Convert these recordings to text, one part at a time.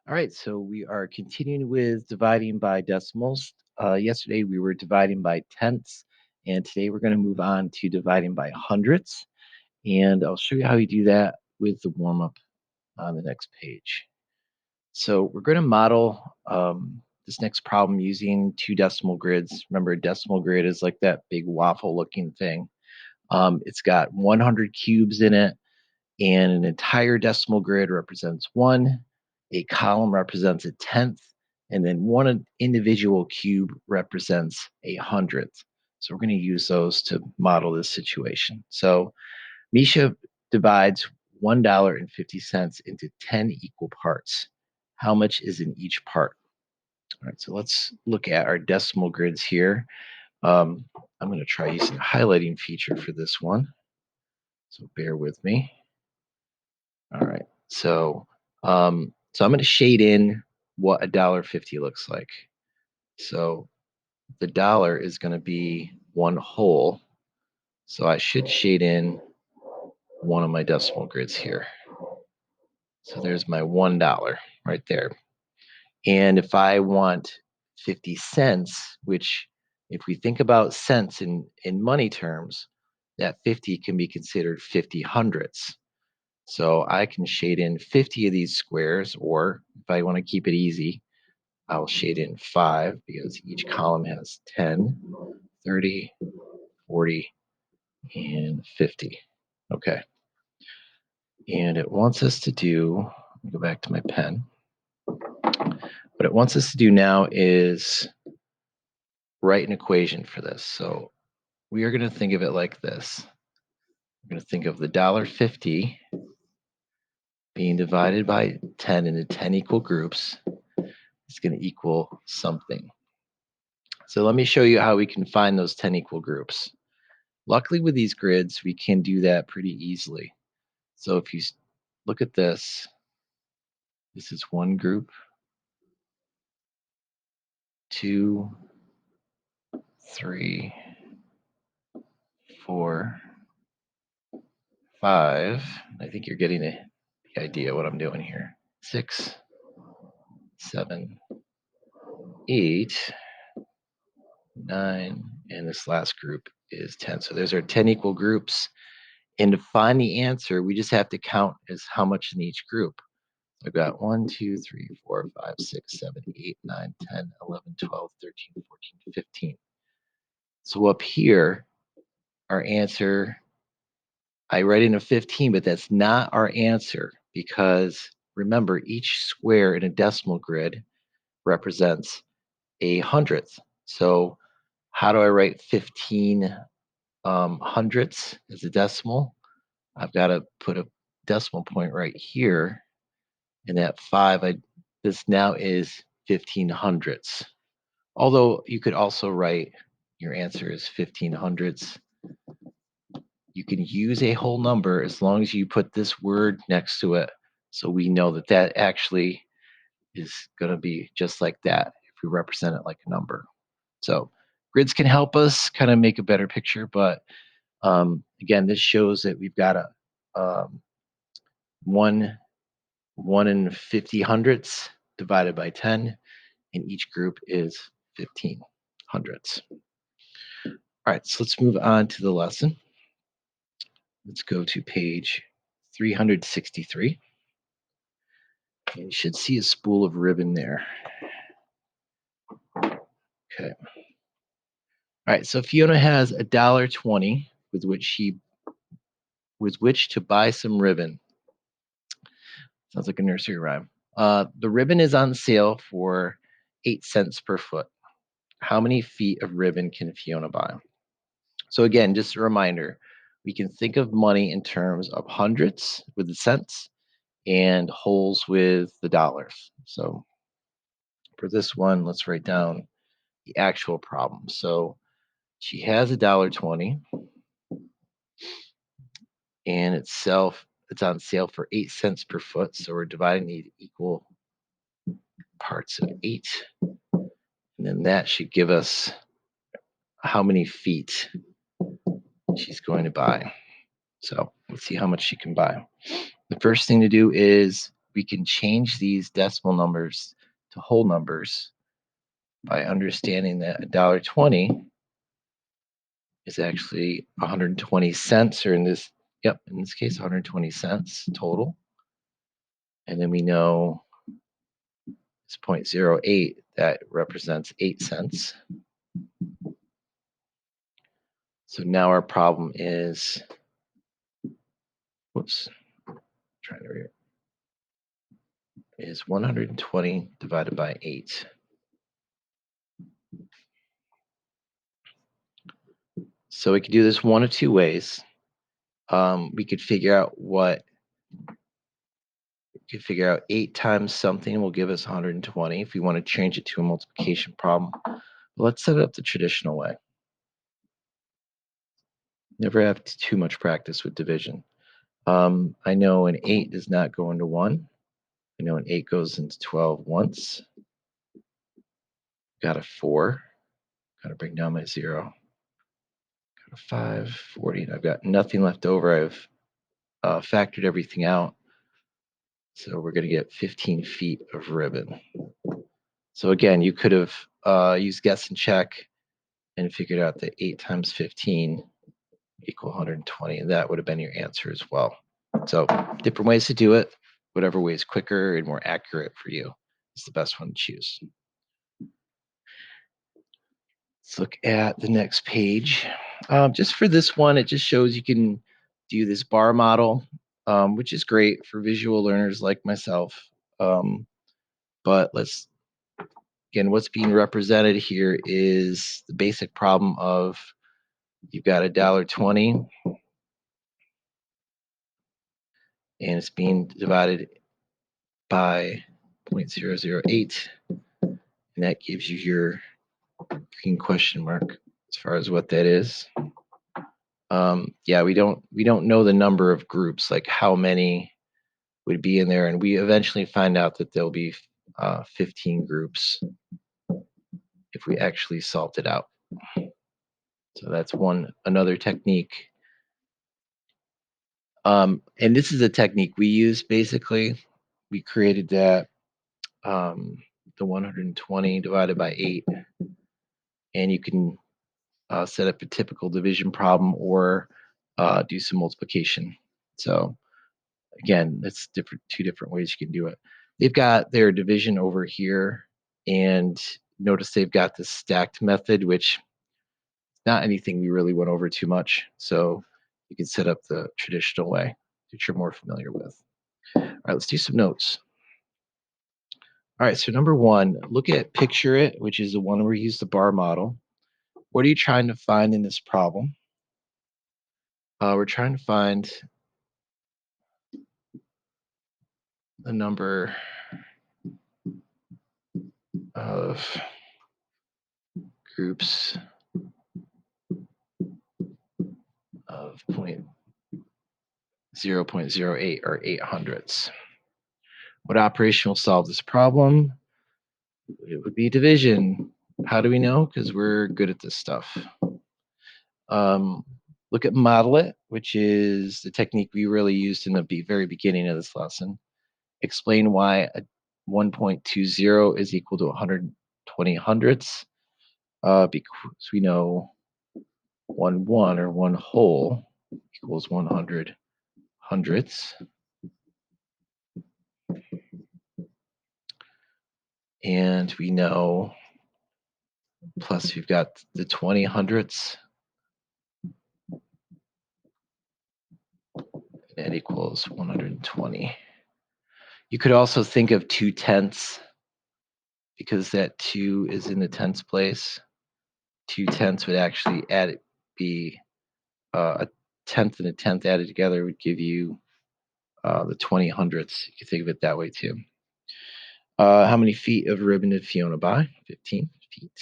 All right, so we are continuing with dividing by decimals. Yesterday we were dividing by tenths, and today we're going to move on to dividing by hundredths. And I'll show you how you do that with the warm up on the next page. So we're going to model this next problem using two decimal grids. Remember, a decimal grid is like that big waffle looking thing. It's got 100 cubes in it, and an entire decimal grid represents one, a column represents a tenth, and then one individual cube represents a hundredth. So we're going to use those to model this situation. So Misha divides $1.50 into 10 equal parts. How much is in each part? All right, so let's look at our decimal grids here. Um, I'm going to try using a highlighting feature for this one. So bear with me. All right. So I'm going to shade in what $1.50 looks like. So the dollar is going to be one whole. So I should shade in one of my decimal grids here. So there's my $1 right there. And if I want 50 cents, which if we think about cents in money terms, that 50 can be considered 50 hundredths. So I can shade in 50 of these squares, or if I want to keep it easy, I'll shade in 5 because each column has 10, 30, 40, and 50. Okay. And it wants us to do, let me go back to my pen. What it wants us to do now is write an equation for this. So we are going to think of it like this. We're going to think of the $1.50 being divided by 10 into 10 equal groups. It's going to equal something. So let me show you how we can find those 10 equal groups. Luckily with these grids, we can do that pretty easily. So if you look at this, this is one group, 2, 3, 4, 5. I think you're getting the idea what I'm doing here. 6, 7, 8, 9, and this last group is 10. So there's our 10 equal groups. And to find the answer, we just have to count as how much in each group. I've got 1, 2, 3, 4, 5, 6, 7, 8, 9, 10, 11, 12, 13, 14, 15. So up here, our answer, I write in a 15, but that's not our answer because remember, each square in a decimal grid represents a hundredth. So how do I write 15 hundredths as a decimal? I've got to put a decimal point right here. And that 5, this now is 15 hundredths. Although you could also write your answer is 15 hundredths. You can use a whole number as long as you put this word next to it. So we know that that actually is going to be just like that if we represent it like a number. So grids can help us kind of make a better picture. But again, this shows that we've got a one in 50 hundredths divided by 10, and each group is 15 hundredths. All right, so let's move on to the lesson. Let's go to page 363. And you should see a spool of ribbon there. Okay. All right, so Fiona has $1.20 with which to buy some ribbon. Sounds like a nursery rhyme. The ribbon is on sale for 8 cents per foot. How many feet of ribbon can Fiona buy? So again, just a reminder, we can think of money in terms of hundredths with the cents and wholes with the dollars. So for this one, let's write down the actual problem. So she has $1.20 and it's on sale for 8 cents per foot. So we're dividing the equal parts of 8. And then that should give us how many feet she's going to buy. So let's see how much she can buy. The first thing to do is we can change these decimal numbers to whole numbers by understanding that $1.20 is actually 120 cents, or in this case, 120 cents total. And then we know it's 0.08, that represents 8 cents. So now our problem is, trying to read it, is 120 divided by 8. So we could do this one of two ways. We could figure out 8 times something will give us 120 if we want to change it to a multiplication problem. But let's set it up the traditional way. Never have too much practice with division. I know an 8 does not go into 1. I know an 8 goes into 12 once. Got a 4. Got to bring down my 0. Got a 5, 40. I've got nothing left over. I've factored everything out. So we're going to get 15 feet of ribbon. So again, you could have used guess and check and figured out that 8 times 15 equal 120, and that would have been your answer as well. So different ways to do it. Whatever way is quicker and more accurate for you is the best one to choose. Let's look at the next page. Just for this one, it just shows you can do this bar model, which is great for visual learners like myself. But again, what's being represented here is the basic problem of you've got $1.20 and it's being divided by 0.008, and that gives you your green question mark as far as what that is. Yeah, we don't know the number of groups, like how many would be in there, and we eventually find out that there'll be 15 groups if we actually solved it out. So that's another technique. And this is a technique we use. Basically, we created that the 120 divided by 8, and you can set up a typical division problem or do some multiplication. So again, that's two different ways you can do it. They've got their division over here, and notice they've got the stacked method, which is not anything we really went over too much. So you can set up the traditional way that you're more familiar with. All right, let's do some notes. All right, so number one, look at picture it, which is the one where we use the bar model. What are you trying to find in this problem? We're trying to find the number of groups of 0.08 or 800ths. What operation will solve this problem? It would be division. How do we know? Because we're good at this stuff. Look at model it, which is the technique we really used in the very beginning of this lesson. Explain why a 1.20 is equal to 120 hundredths, because we know 1 or 1 whole equals 100 hundredths. And we know, plus we've got the 20 hundredths, that equals 120. You could also think of 2 tenths, because that 2 is in the tenths place. 2 tenths would actually be a tenth and a tenth added together would give you the 20 hundredths. You can think of it that way too. How many feet of ribbon did Fiona buy? 15 feet.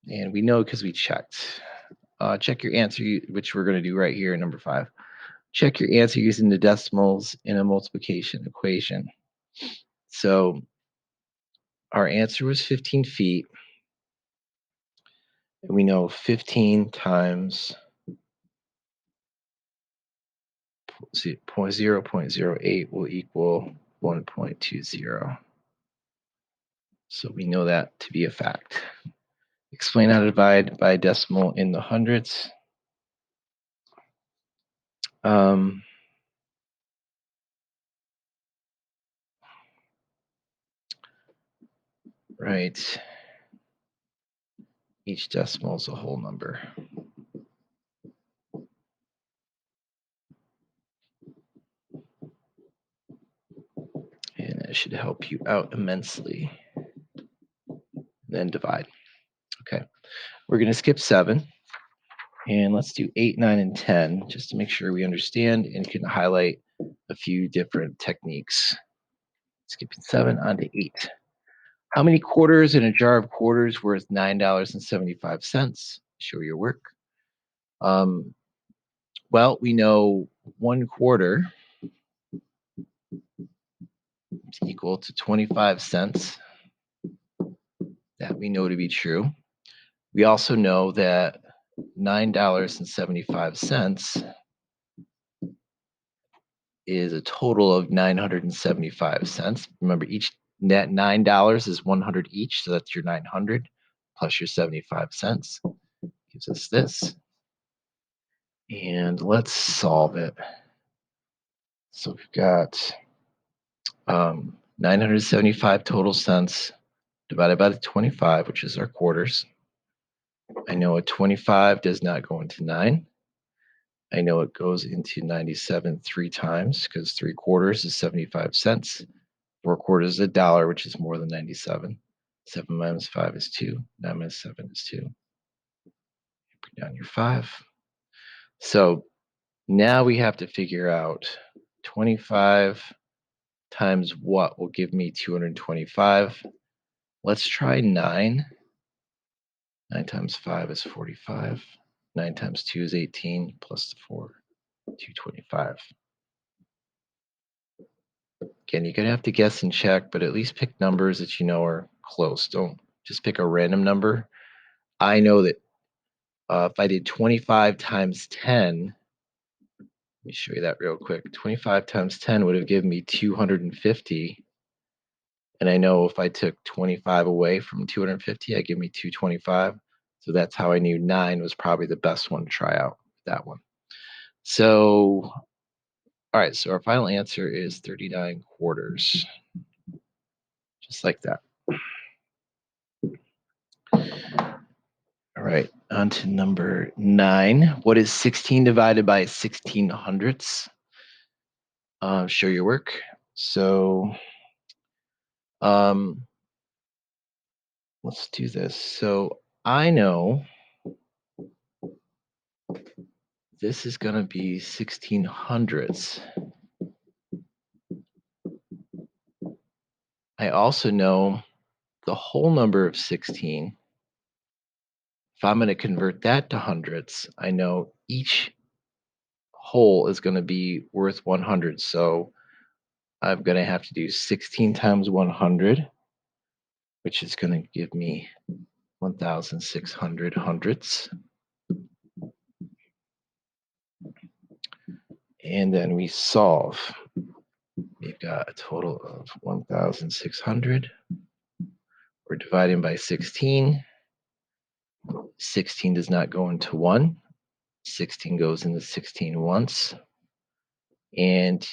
And we know because we checked. Check your answer, which we're going to do right here, number 5. Check your answer using the decimals in a multiplication equation. So our answer was 15 feet. And we know 15 times 0.08 will equal 1.20. So we know that to be a fact. Explain how to divide by decimal in the hundreds. Right. Each decimal is a whole number. And that should help you out immensely. Then divide. Okay. We're going to skip 7. And let's do 8, 9, and 10, just to make sure we understand and can highlight a few different techniques. Skipping 7 onto 8. How many quarters in a jar of quarters worth $9.75? Show your work. Well, we know 1 quarter is equal to 25 cents. That we know to be true. We also know that $9.75 is a total of 975 cents. Remember, each net $9 is 100 each, so that's your 900 plus your 75 cents gives us this. And let's solve it. So we've got 975 total cents divided by the 25, which is our quarters. I know a 25 does not go into 9. I know it goes into 97 3 times because 3 quarters is 75 cents. 4 quarters is $1, which is more than 97. 7 minus 5 is 2. 9 minus 7 is 2. Bring down your 5. So now we have to figure out 25 times what will give me 225. Let's try 9. 9 times 5 is 45. 9 times 2 is 18 plus the 4, 225. Again, you're going to have to guess and check, but at least pick numbers that you know are close. Don't just pick a random number. I know that if I did 25 times 10, let me show you that real quick. 25 times 10 would have given me 250. And I know if I took 25 away from 250, I give me 225. So that's how I knew 9 was probably the best one to try out, that one. So, all right, so our final answer is 39 quarters. Just like that. All right, on to number 9. What is 16 divided by 16 hundredths? Show your work. So let's do this. So I know this is going to be 16 hundredths. I also know the whole number of 16. If I'm going to convert that to hundredths, I know each whole is going to be worth 100. So I'm going to have to do 16 times 100, which is going to give me 1,600 hundredths. And then we solve. We've got a total of 1,600. We're dividing by 16. 16 does not go into 1. 16 goes into 16 once. And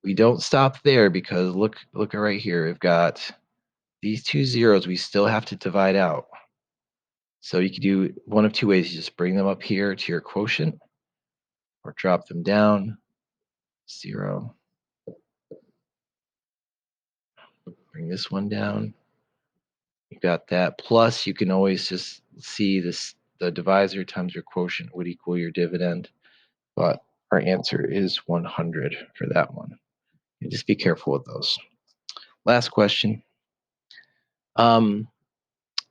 we don't stop there because look right here. We've got these 2 zeros we still have to divide out. So you can do one of 2 ways. You just bring them up here to your quotient or drop them down. 0. Bring this one down. You got that. Plus, you can always just see this, the divisor times your quotient would equal your dividend. But our answer is 100 for that one. And just be careful with those. Last question.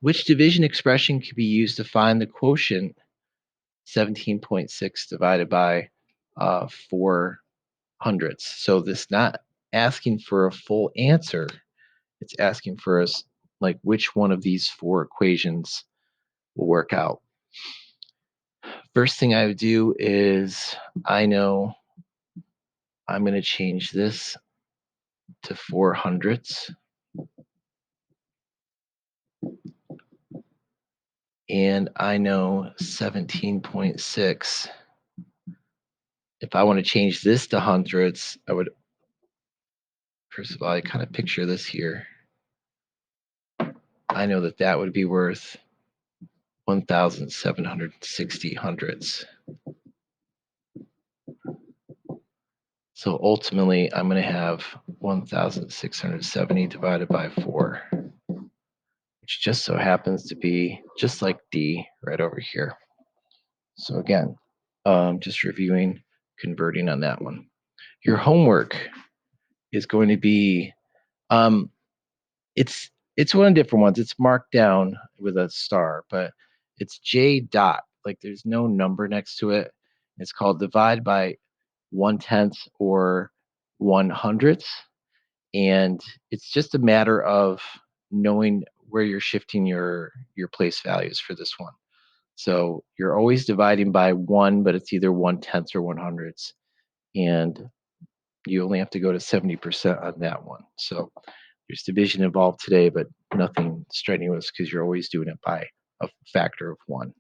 Which division expression can be used to find the quotient 17.6 divided by 4 hundredths? So this not asking for a full answer. It's asking for us like which one of these 4 equations will work out. First thing I would do is I know I'm going to change this to 400ths, and I know 17.6. If I want to change this to hundredths, I would, first of all, I kind of picture this here. I know that that would be worth 1,760 hundredths. So ultimately, I'm going to have 1,670 divided by 4, which just so happens to be just like D right over here. So again, just reviewing, converting on that one. Your homework is going to be, um, it's one of the different ones. It's marked down with a star, but it's J dot. Like there's no number next to it. It's called divide by 1/10 or 100ths, and it's just a matter of knowing where you're shifting your place values for this one. So you're always dividing by one, but it's either 1/10 or 100ths, and you only have to go to 70% on that one. So there's division involved today, but nothing strenuous because you're always doing it by a factor of one.